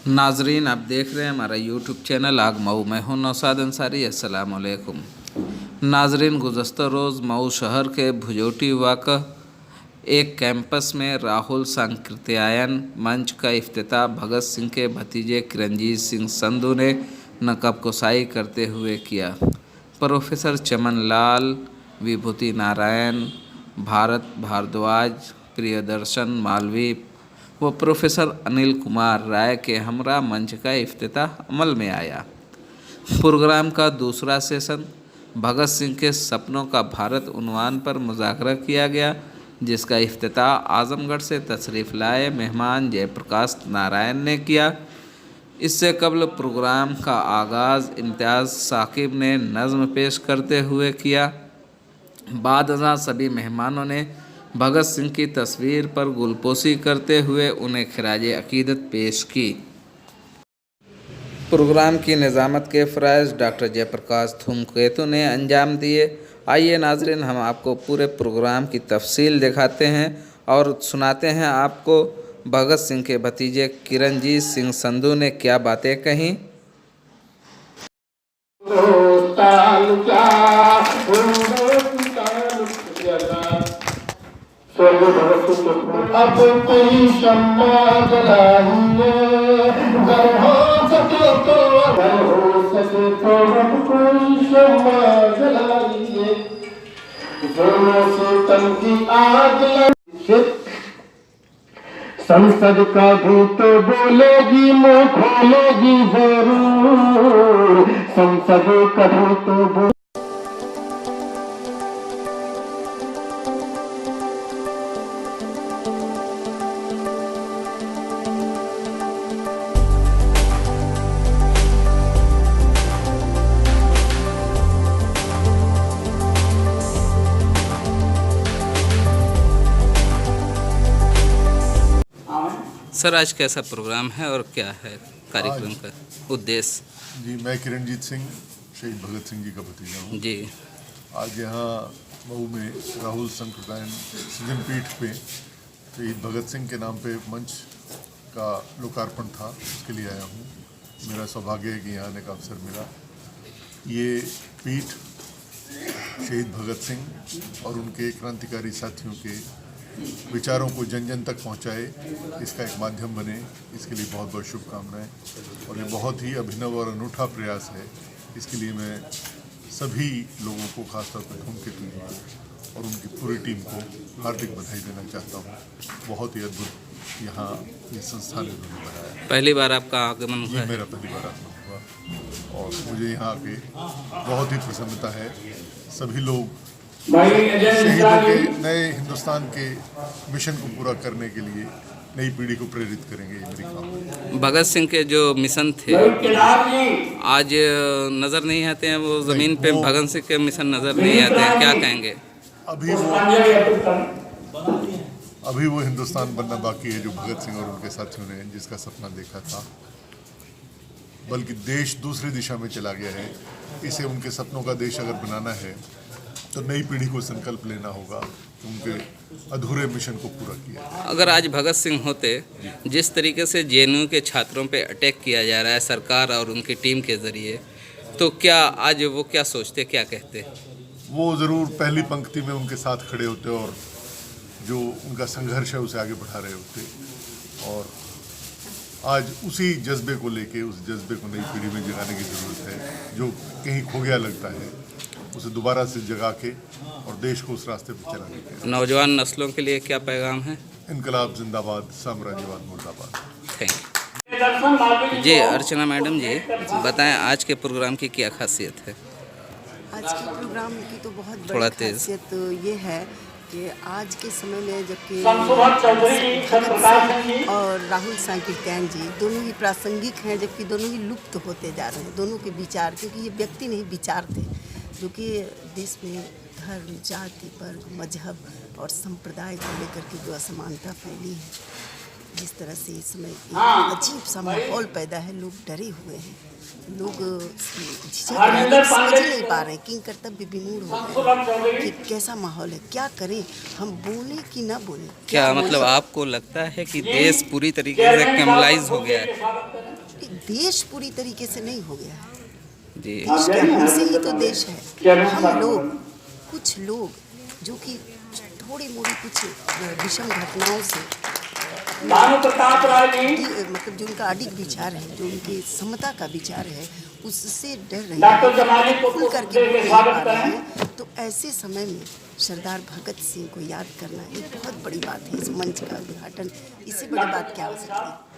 नाजरीन, आप देख रहे हैं हमारा यूट्यूब चैनल आग मऊ। मैं हूं नौशाद अंसारी। अस्सलाम वालेकुम नाजरीन, गुज़श्ता रोज़ मऊ शहर के भुजोटी वाक़ा एक कैंपस में राहुल सांकृत्यायन मंच का इफ्तिताह भगत सिंह के भतीजे किरणजीत सिंह संधू ने नक़ब कुशाई करते हुए किया। प्रोफेसर चमन लाल, विभूति नारायण, भारत भारद्वाज, प्रियदर्शन मालवी व प्रोफेसर अनिल कुमार राय के हमरा मंच का इफ्तिताह अमल में आया। प्रोग्राम का दूसरा सेशन भगत सिंह के सपनों का भारत उन्वान पर मुज़ाकरा किया गया, जिसका इफ्तिताह आज़मगढ़ से तशरीफ़ लाए मेहमान जयप्रकाश नारायण ने किया। इससे कबल प्रोग्राम का आगाज़ इम्तियाज़ साकिब ने नज़्म पेश करते हुए किया। बाद अज़ां सभी मेहमानों ने भगत सिंह की तस्वीर पर गुलपोशी करते हुए उन्हें खिराज अकीदत पेश की। प्रोग्राम की निज़ामत के फ़राइज़ डॉक्टर जयप्रकाश धूमकेतु ने अंजाम दिए। आइए नाज़रीन, हम आपको पूरे प्रोग्राम की तफसील दिखाते हैं और सुनाते हैं आपको भगत सिंह के भतीजे किरणजीत सिंह संधू ने क्या बातें कहीं। अब कोई शम्मा जलाइए, अगर हो सके तो अब कोई शम्मा जलाइए, दोनों से तन की आग लगे। संसद का भी तो बोलेगी, मुँह खोलेगी जरूर, संसद का भी तो सर, आज कैसा प्रोग्राम है और क्या है कार्यक्रम का उद्देश्य? जी, मैं किरणजीत सिंह शहीद भगत सिंह जी का भतीजा हूँ जी। आज यहाँ मऊ में राहुल सांकृत्यायन सृजन पीठ पे शहीद भगत सिंह के नाम पे मंच का लोकार्पण था, उसके लिए आया हूँ। मेरा सौभाग्य है कि यहाँ आने का अवसर मिला। ये पीठ शहीद भगत सिंह और उनके क्रांतिकारी साथियों के विचारों को जन जन तक पहुंचाए, इसका एक माध्यम बने, इसके लिए बहुत बहुत शुभकामनाएं। और ये बहुत ही अभिनव और अनूठा प्रयास है। इसके लिए मैं सभी लोगों को, खासतौर पर धूमकेतु जी को और उनकी पूरी टीम को हार्दिक बधाई देना चाहता हूँ। बहुत ही अद्भुत यहाँ ये संस्थान इन्होंने बनाया। पहली बार आपका आगमन हुआ? मेरा पहली बार आगमन हुआ और मुझे यहाँ आके बहुत ही प्रसन्नता है। सभी लोग शहीदों के नए हिंदुस्तान के मिशन को पूरा करने के लिए नई पीढ़ी को प्रेरित करेंगे, ये मेरी कामना है। भगत सिंह के जो मिशन थे आज नज़र नहीं आते हैं, वो ज़मीन पे भगत सिंह के मिशन नज़र नहीं आते हैं, क्या कहेंगे? अभी वो हिंदुस्तान बनना बाकी है जो भगत सिंह और उनके साथियों ने जिसका सपना देखा था, बल्कि देश दूसरी दिशा में चला गया है। इसे उनके सपनों का देश अगर बनाना है तो नई पीढ़ी को संकल्प लेना होगा कि उनके अधूरे मिशन को पूरा किया। अगर आज भगत सिंह होते, जिस तरीके से जेएनयू के छात्रों पे अटैक किया जा रहा है सरकार और उनकी टीम के ज़रिए, तो क्या आज वो क्या सोचते, क्या कहते? वो ज़रूर पहली पंक्ति में उनके साथ खड़े होते और जो उनका संघर्ष है उसे आगे बढ़ा रहे होते। और आज उसी जज्बे को लेके, उस जज्बे को नई पीढ़ी में जगाने की ज़रूरत है। जो कहीं खो गया लगता है, उसे दोबारा से जगा के और देश को उस रास्ते पर चलाने के। नौजवान नस्लों के लिए क्या पैगाम है? इनकलाब जिंदाबाद, साम्राज्यवाद मुर्दाबाद। Thank you. जी अर्चना मैडम जी, बताएं आज के प्रोग्राम की क्या खासियत है? आज के प्रोग्राम की तो बहुत थोड़ा बड़ी तेज। खासियत तो ये है कि आज के समय में जबकि और राहुल सांकृत्यायन जी दोनों ही प्रासंगिक हैं, जबकि दोनों ही लुप्त होते जा रहे हैं। दोनों के विचार, क्योंकि ये व्यक्ति नहीं विचार थे, जो कि देश में धर्म, जाति, वर्ग, मजहब और संप्रदाय को लेकर के जो असमानता फैली है, जिस तरह से इस समय एक अजीब सा माहौल पैदा है, लोग डरे हुए हैं, लोग झिझक रहे हैं, समझ नहीं पा रहे हैं, किंग कर्तव्य विमूढ़ हो गए हैं कि कैसा माहौल है, क्या करें, हम बोले कि ना बोले। क्या मतलब आपको लगता है कि देश पूरी तरीके से कैमलाइज हो गया है? देश पूरी तरीके से नहीं हो गया है, जी देश क्या, हमसे ही तो देश है। हम लोग, कुछ लोग जो कि थोड़ी मोड़ी कुछ विषम घटनाओं से मतलब जो उनका अडिग विचार है, जो उनकी समता का विचार है, उससे डर रहे हैं, खुल करके बोल नहीं पा रहे हैं। तो ऐसे समय में सरदार भगत सिंह को याद करना एक बहुत बड़ी बात है। इस मंच का उद्घाटन, इससे बड़ी बात क्या हो सकती है।